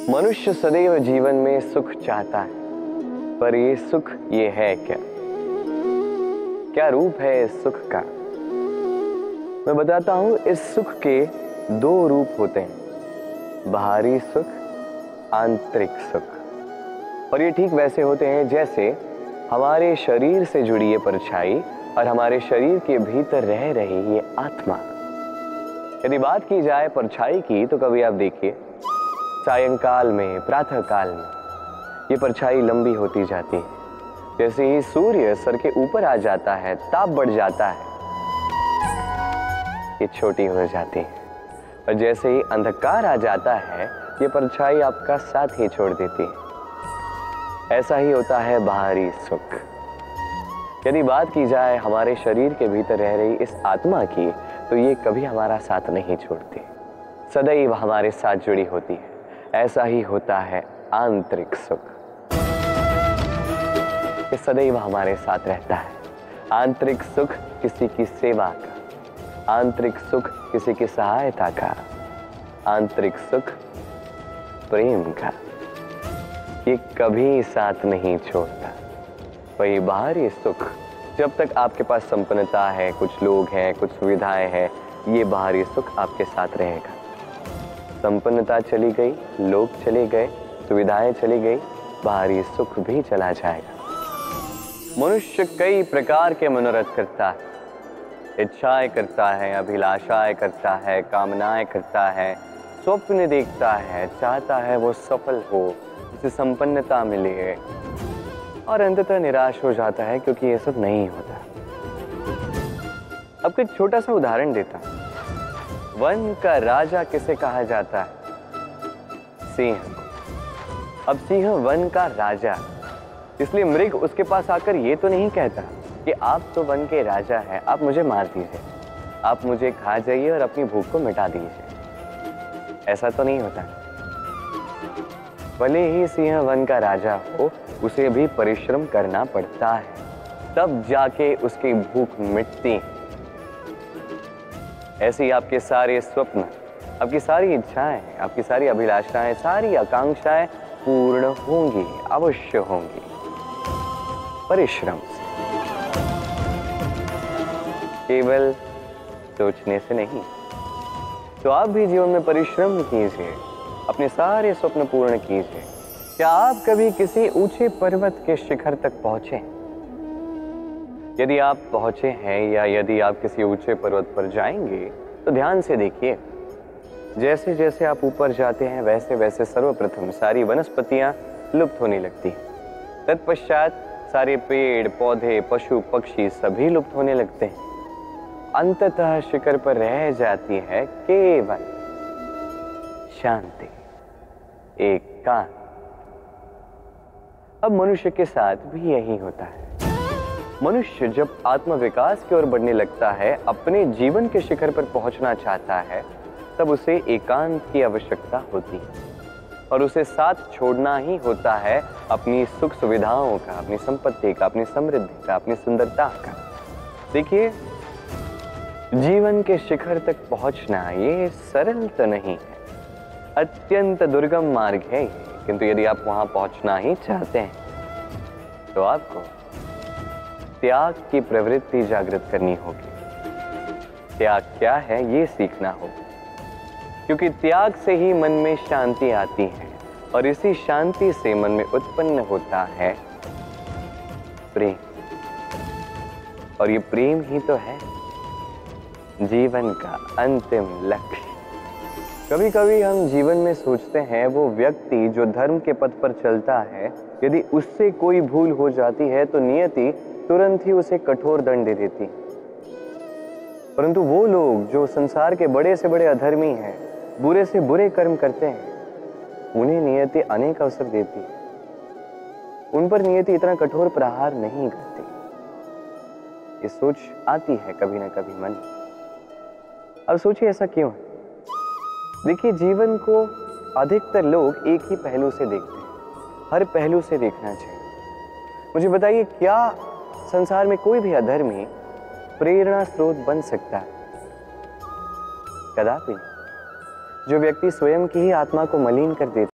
मनुष्य सदैव जीवन में सुख चाहता है, पर ये सुख ये है क्या? क्या रूप है इस सुख का? मैं बताता हूं। इस सुख के दो रूप होते हैं, बाहरी सुख, आंतरिक सुख। और ये ठीक वैसे होते हैं जैसे हमारे शरीर से जुड़ी ये परछाई और हमारे शरीर के भीतर रह रही ये आत्मा। यदि बात की जाए परछाई की, तो कभी आप देखिए सायंकाल में, प्रातः काल में ये परछाई लंबी होती जाती है। जैसे ही सूर्य सर के ऊपर आ जाता है, ताप बढ़ जाता है, ये छोटी हो जाती है। और जैसे ही अंधकार आ जाता है, ये परछाई आपका साथ ही छोड़ देती है। ऐसा ही होता है बाहरी सुख। यदि बात की जाए हमारे शरीर के भीतर रह रही इस आत्मा की, तो ये कभी हमारा साथ नहीं छोड़ती, सदैव हमारे साथ जुड़ी होती है। ऐसा ही होता है आंतरिक सुख, ये सदैव हमारे साथ रहता है। आंतरिक सुख किसी की सेवा का, आंतरिक सुख किसी की सहायता का, आंतरिक सुख प्रेम का, ये कभी साथ नहीं छोड़ता। वही बाहरी सुख, जब तक आपके पास संपन्नता है, कुछ लोग हैं, कुछ सुविधाएं हैं, ये बाहरी सुख आपके साथ रहेगा। संपन्नता चली गई, लोग चले गए, सुविधाएं चली गई, बाहरी सुख भी चला जाएगा। मनुष्य कई प्रकार के मनोरथ करता है, इच्छाएं करता है, अभिलाषाएं करता है, कामनाएं करता है, स्वप्न देखता है, चाहता है वो सफल हो, उसे संपन्नता मिले, और अंततः निराश हो जाता है क्योंकि ये सब नहीं होता। अब एक छोटा सा उदाहरण देता हूं। वन का राजा किसे कहा जाता है? सिंह। अब सिंह वन का राजा, इसलिए मृग उसके पास आकर ये तो नहीं कहता कि आप तो वन के राजा हैं, आप मुझे मार दीजिए, आप मुझे खा जाइए और अपनी भूख को मिटा दीजिए। ऐसा तो नहीं होता। भले ही सिंह वन का राजा हो, उसे भी परिश्रम करना पड़ता है, तब जाके उसकी भूख मिटती है। ऐसे ही आपके सारे स्वप्न, आपकी सारी इच्छाएं, आपकी सारी अभिलाषाएं, सारी आकांक्षाएं पूर्ण होंगी, अवश्य होंगी, परिश्रम से, केवल सोचने से नहीं। तो आप भी जीवन में परिश्रम कीजिए, अपने सारे स्वप्न पूर्ण कीजिए। क्या आप कभी किसी ऊंचे पर्वत के शिखर तक पहुंचे? यदि आप पहुंचे हैं या यदि आप किसी ऊंचे पर्वत पर जाएंगे, तो ध्यान से देखिए, जैसे जैसे आप ऊपर जाते हैं, वैसे वैसे सर्वप्रथम सारी वनस्पतियां लुप्त होने लगती हैं। तत्पश्चात सारे पेड़ पौधे, पशु पक्षी सभी लुप्त होने लगते हैं। अंततः शिखर पर रह जाती है केवल शांति, एकांत। अब मनुष्य के साथ भी यही होता है। मनुष्य जब आत्मविकास की ओर बढ़ने लगता है, अपने जीवन के शिखर पर पहुंचना चाहता है, तब उसे एकांत की आवश्यकता होती है और उसे साथ छोड़ना ही होता है अपनी सुख सुविधाओं का, अपनी संपत्ति का, अपनी समृद्धि का, अपनी सुंदरता का। देखिए, जीवन के शिखर तक पहुंचना ये सरल तो नहीं है, अत्यंत दुर्गम मार्ग है ये। किंतु यदि आप वहां पहुंचना ही चाहते हैं, तो आपको त्याग की प्रवृत्ति जागृत करनी होगी। त्याग क्या है ये सीखना होगा, क्योंकि त्याग से ही मन में शांति आती है और इसी शांति से मन में उत्पन्न होता है प्रेम। और ये प्रेम ही तो है जीवन का अंतिम लक्ष्य। कभी कभी हम जीवन में सोचते हैं, वो व्यक्ति जो धर्म के पथ पर चलता है, यदि उससे कोई भूल हो जाती है तो नियति तुरंत ही उसे कठोर दंड दे देती है। परंतु वो लोग जो संसार के बड़े से बड़े अधर्मी हैं, बुरे से बुरे कर्म करते हैं, उन्हें नियति अनेक अवसर देती है। उन पर नियति इतना कठोर प्रहार नहीं करती। ये सोच आती है कभी ना कभी मन। अब सोचिए, ऐसा क्यों है? देखिए, जीवन को अधिकतर लोग एक ही पहलू से देखते हैं। हर पहलू से देखना चाहिए। मुझे बताइए, क्या संसार में कोई भी अधर्मी प्रेरणा स्रोत बन सकता है? कदापि नहीं। जो व्यक्ति स्वयं की ही आत्मा को मलिन कर देता